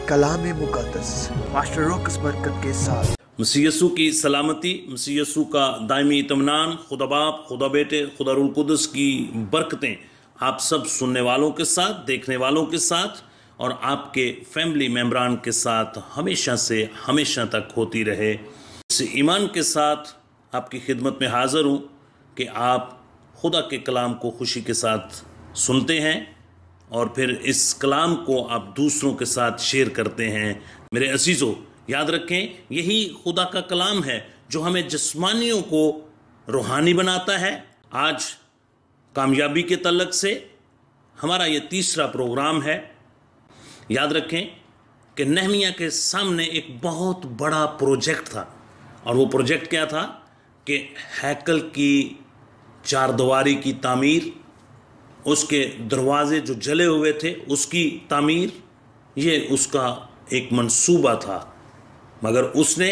कलाम मुक़द्दस master रोकस बरकत के साथ मसीह यीशु की सलामती, मसीह यीशु का दायमी इत्मीनान, खुदा बाप, खुदा बेटे, खुदा रूह कुदस की बरकतें आप सब सुनने वालों के साथ, देखने वालों के साथ और आपके फैमिली मेम्बरान के साथ हमेशा से हमेशा तक होती रहे। इस ईमान के साथ आपकी खिदमत में हाज़िर हूँ कि आप खुदा के कलाम को खुशी के साथ सुनते हैं और फिर इस कलाम को आप दूसरों के साथ शेयर करते हैं। मेरे अजीज़ों, याद रखें, यही खुदा का कलाम है जो हमें जिस्मानियों को रूहानी बनाता है। आज कामयाबी के तल्लक से हमारा ये तीसरा प्रोग्राम है। याद रखें कि नहमिया के सामने एक बहुत बड़ा प्रोजेक्ट था और वो प्रोजेक्ट क्या था कि हैकल की चारदीवारी की तामीर, उसके दरवाजे जो जले हुए थे उसकी तामीर, ये उसका एक मंसूबा था। मगर उसने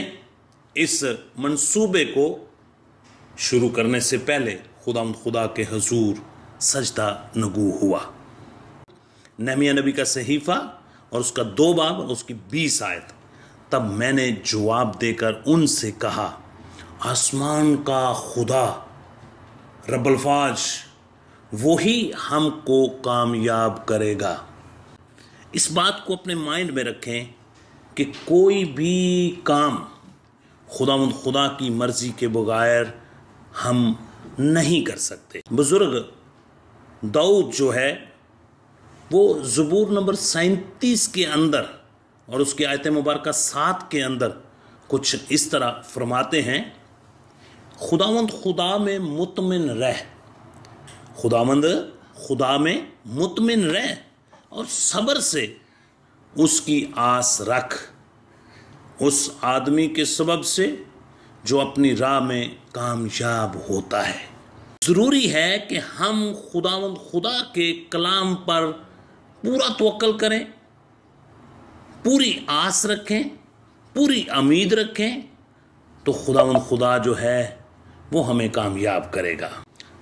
इस मंसूबे को शुरू करने से पहले खुदा के हुजूर सजदा नगू हुआ। नहमिया नबी का सहीफ़ा और उसका 2 बाब और उसकी 20 आयत। तब मैंने जवाब देकर उनसे कहा, आसमान का खुदा रब्बुल फ़ाज वही हमको कामयाब करेगा। इस बात को अपने माइंड में रखें कि कोई भी काम खुदा की मर्ज़ी के बगैर हम नहीं कर सकते। बुज़ुर्ग दाऊद जो है वो ज़बूर नंबर 37 के अंदर और उसकी आयत मुबारक 7 के अंदर कुछ इस तरह फरमाते हैं, खुदावंद खुदा में मुतमिन रह, खुदावंद खुदा में मुतमिन रह और सब्र से उसकी आस रख, उस आदमी के सबब से जो अपनी राह में कामयाब होता है। ज़रूरी है कि हम खुदावंद खुदा के कलाम पर पूरा तवक्कल करें, पूरी आस रखें, पूरी उम्मीद रखें, तो खुदावंद खुदा जो है वो हमें कामयाब करेगा।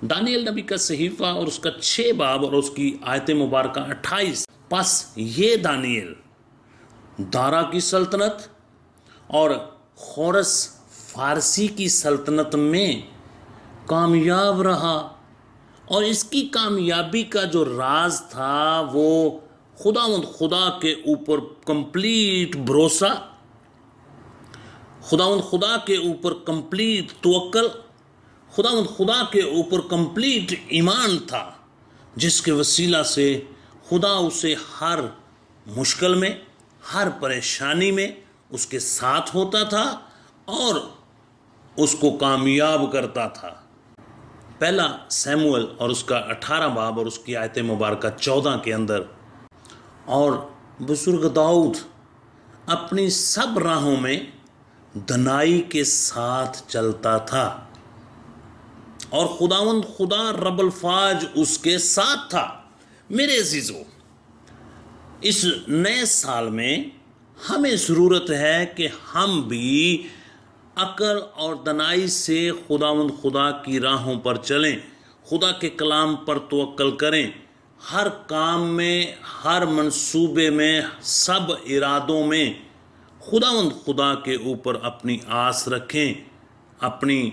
दानियल नबी का सहीफ़ा और उसका 6 बाब और उसकी आयत मुबारक 28। बस ये दानियल दारा की सल्तनत और खोरस फारसी की सल्तनत में कामयाब रहा और इसकी कामयाबी का जो राज था वो खुदा के ऊपर कंप्लीट भरोसा, खुदा के ऊपर कंप्लीट तवक्कल, खुदा के ऊपर कंप्लीट ईमान था, जिसके वसीला से खुदा उसे हर मुश्किल में, हर परेशानी में उसके साथ होता था और उसको कामयाब करता था। पहला सैमुअल और उसका 18 बाब और उसकी आयत मुबारक 14 के अंदर, और बुजुर्ग दाऊद अपनी सब राहों में दनाई के साथ चलता था और खुदावंद खुदा रब्बुल फ़ाज उसके साथ था। मेरे अजीज़ों, इस नए साल में हमें ज़रूरत है कि हम भी अक्ल और दनाई से खुदावंद खुदा की राहों पर चलें, खुदा के कलाम पर तवक्कल करें, हर काम में, हर मंसूबे में, सब इरादों में खुदावंद खुदा के ऊपर अपनी आस रखें, अपनी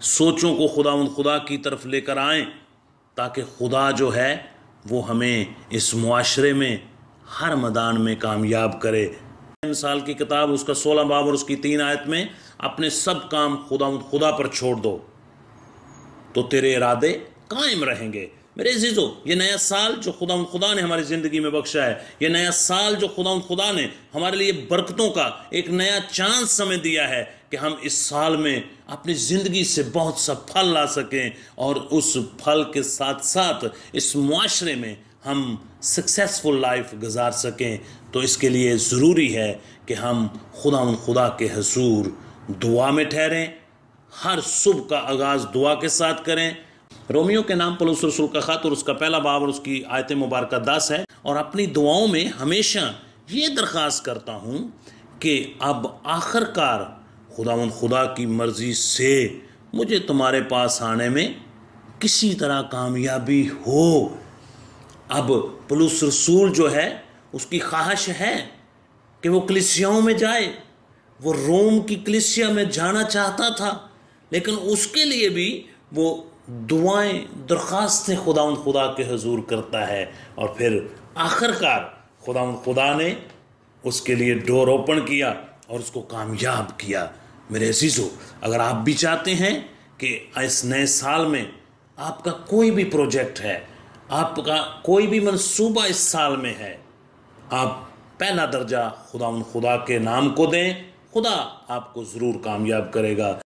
सोचों को खुदावंद खुदा की तरफ लेकर आएं, ताकि खुदा जो है वो हमें इस मुआशरे में हर मैदान में कामयाब करे। मिसाल की किताब उसका 16 बाब और उसकी 3 आयत में, अपने सब काम खुदावंद खुदा पर छोड़ दो तो तेरे इरादे कायम रहेंगे। मेरे अजीज़ों, ये नया साल जो खुदावंद खुदा ने हमारी ज़िंदगी में बख्शा है, ये नया साल जो खुदावंद खुदा ने हमारे लिए बरकतों का एक नया चांस समय दिया है कि हम इस साल में अपनी ज़िंदगी से बहुत सा फल ला सकें और उस फल के साथ साथ इस मुआशरे में हम सक्सेसफुल लाइफ गुजार सकें। तो इसके लिए ज़रूरी है कि हम खुदावंद खुदा के हुजूर दुआ में ठहरें, हर सुबह का आगाज़ दुआ के साथ करें। रोमियो के नाम पौलुस रसूल का ख़त और उसका पहला बाब और उसकी आयत मुबारक 10 है, और अपनी दुआओं में हमेशा ये दरख्वास्त करता हूँ कि अब आखिरकार खुदावंद खुदा की मर्ज़ी से मुझे तुम्हारे पास आने में किसी तरह कामयाबी हो। अब पौलुस रसूल जो है उसकी ख्वाहिश है کہ وہ کلیسیاؤں میں جائے. وہ روم کی کلیسیا میں جانا چاہتا تھا، لیکن اس کے لیے بھی وہ دعائیں درخواستیں خدا کے حضور کرتا ہے، اور پھر آخرکار خدا نے اس کے لیے ڈور اوپن کیا اور اس کو کامیاب کیا. میرے عزیزو، اگر آپ بھی چاہتے ہیں کہ اس نئے سال میں آپ کا کوئی بھی پروجیکٹ ہے، آپ کا کوئی بھی منصوبہ اس سال میں ہے، آپ پہلا درجہ خدا کے نام کو دیں. خدا آپ کو ضرور کامیاب کرے گا.